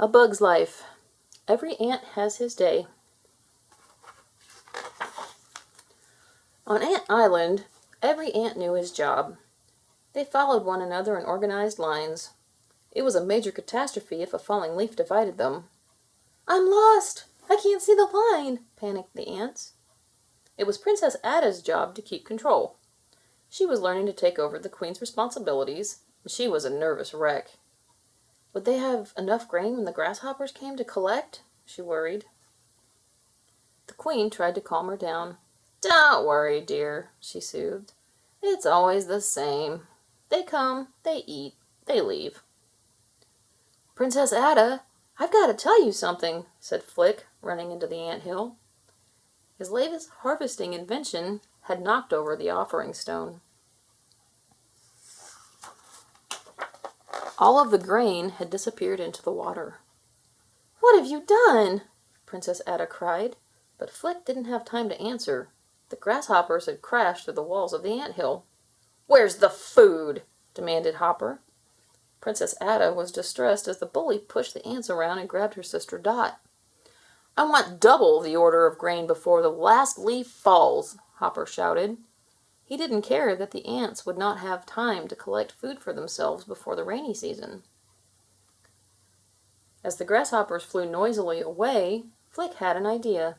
A bug's life. Every ant has his day. On Ant Island, every ant knew his job. They followed one another in organized lines. It was a major catastrophe if a falling leaf divided them. "I'm lost! I can't see the line!" panicked the ants. It was Princess Ada's job to keep control. She was learning to take over the queen's responsibilities, and she was a nervous wreck. Would they have enough grain when the grasshoppers came to collect? She worried. The queen tried to calm her down. "Don't worry, dear," she soothed. "It's always the same. They come, they eat, they leave." "Princess Ada, I've got to tell you something," said Flick, running into the anthill. His latest harvesting invention had knocked over the offering stone. All of the grain had disappeared into the water. "What have you done?" Princess Ada cried, but Flick didn't have time to answer. The grasshoppers had crashed through the walls of the anthill. "Where's the food?" demanded Hopper. Princess Ada was distressed as the bully pushed the ants around and grabbed her sister Dot. "I want double the order of grain before the last leaf falls," Hopper shouted. He didn't care that the ants would not have time to collect food for themselves before the rainy season. As the grasshoppers flew noisily away, Flick had an idea.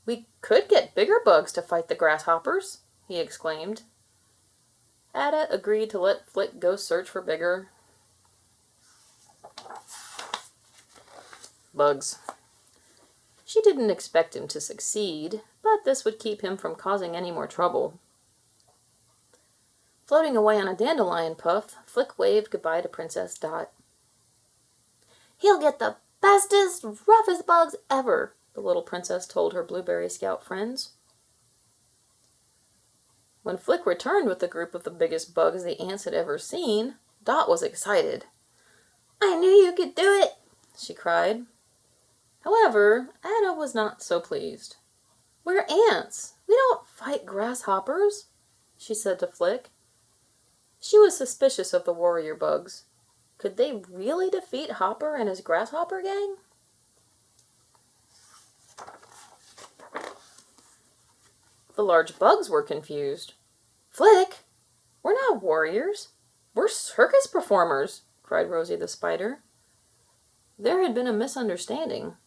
"We could get bigger bugs to fight the grasshoppers," he exclaimed. Ada agreed to let Flick go search for bigger bugs. She didn't expect him to succeed, but this would keep him from causing any more trouble. Floating away on a dandelion puff, Flick waved goodbye to Princess Dot. "He'll get the bestest, roughest bugs ever," the little princess told her Blueberry Scout friends. When Flick returned with a group of the biggest bugs the ants had ever seen, Dot was excited. "I knew you could do it!" she cried. However, Ada was not so pleased. "We're ants. We don't fight grasshoppers," she said to Flick. She was suspicious of the warrior bugs. Could they really defeat Hopper and his grasshopper gang? The large bugs were confused. "Flick, we're not warriors. We're circus performers," cried Rosie the spider. There had been a misunderstanding.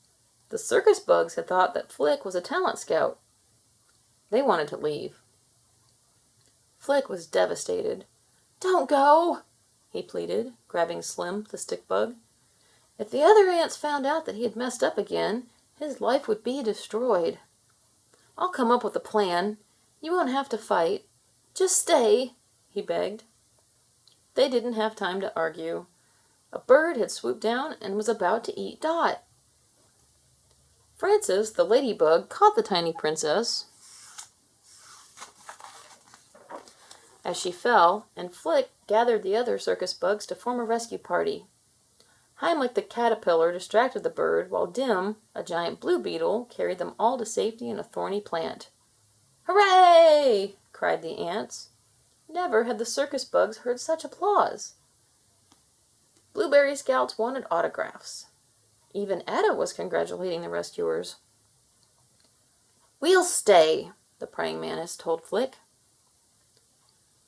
The circus bugs had thought that Flick was a talent scout. They wanted to leave. Flick was devastated. "Don't go," he pleaded, grabbing Slim, the stick bug. If the other ants found out that he had messed up again, his life would be destroyed. "I'll come up with a plan. You won't have to fight. Just stay," he begged. They didn't have time to argue. A bird had swooped down and was about to eat Dot. Frances, the ladybug, caught the tiny princess as she fell, and Flick gathered the other circus bugs to form a rescue party. Heimlich the caterpillar distracted the bird, while Dim, a giant blue beetle, carried them all to safety in a thorny plant. "Hooray!" cried the ants. Never had the circus bugs heard such applause. Blueberry Scouts wanted autographs. Even Ada was congratulating the rescuers. "We'll stay," the praying mantis told Flick.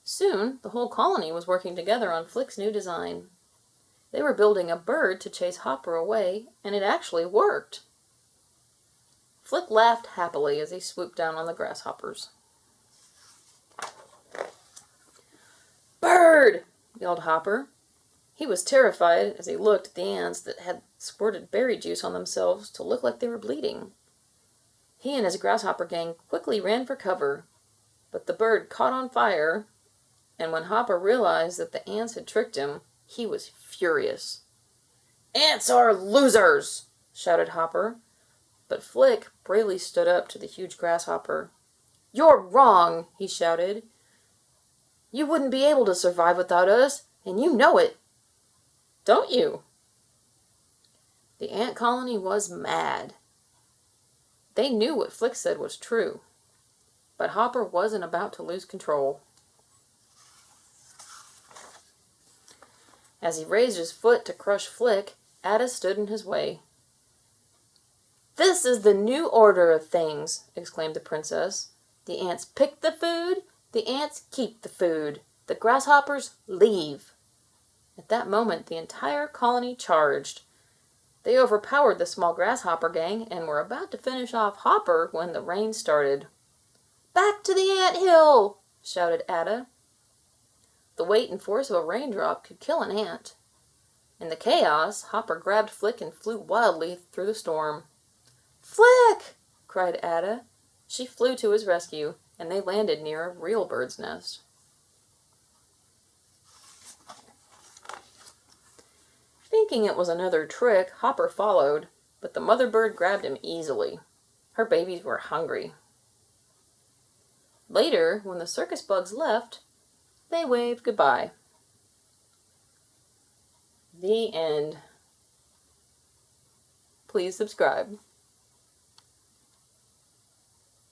Soon, the whole colony was working together on Flick's new design. They were building a bird to chase Hopper away, and it actually worked. Flick laughed happily as he swooped down on the grasshoppers. "Bird!" yelled Hopper. He was terrified as he looked at the ants that had squirted berry juice on themselves to look like they were bleeding. He and his grasshopper gang quickly ran for cover, but the bird caught on fire, and when Hopper realized that the ants had tricked him, he was furious. "Ants are losers!" shouted Hopper, but Flick bravely stood up to the huge grasshopper. "You're wrong!" he shouted. "You wouldn't be able to survive without us, and you know it. Don't you?" The ant colony was mad. They knew what Flick said was true, but Hopper wasn't about to lose control. As he raised his foot to crush Flick, Ada stood in his way. "This is the new order of things," exclaimed the princess. "The ants pick the food, the ants keep the food. The grasshoppers leave." At that moment the entire colony charged. They overpowered the small grasshopper gang and were about to finish off Hopper when the rain started. "Back to the ant hill!" shouted Ada. The weight and force of a raindrop could kill an ant. In the chaos, Hopper grabbed Flick and flew wildly through the storm. "Flick!" cried Ada. She flew to his rescue, and they landed near a real bird's nest. Thinking it was another trick, Hopper followed, but the mother bird grabbed him easily. Her babies were hungry. Later, when the circus bugs left, they waved goodbye. The end. Please subscribe.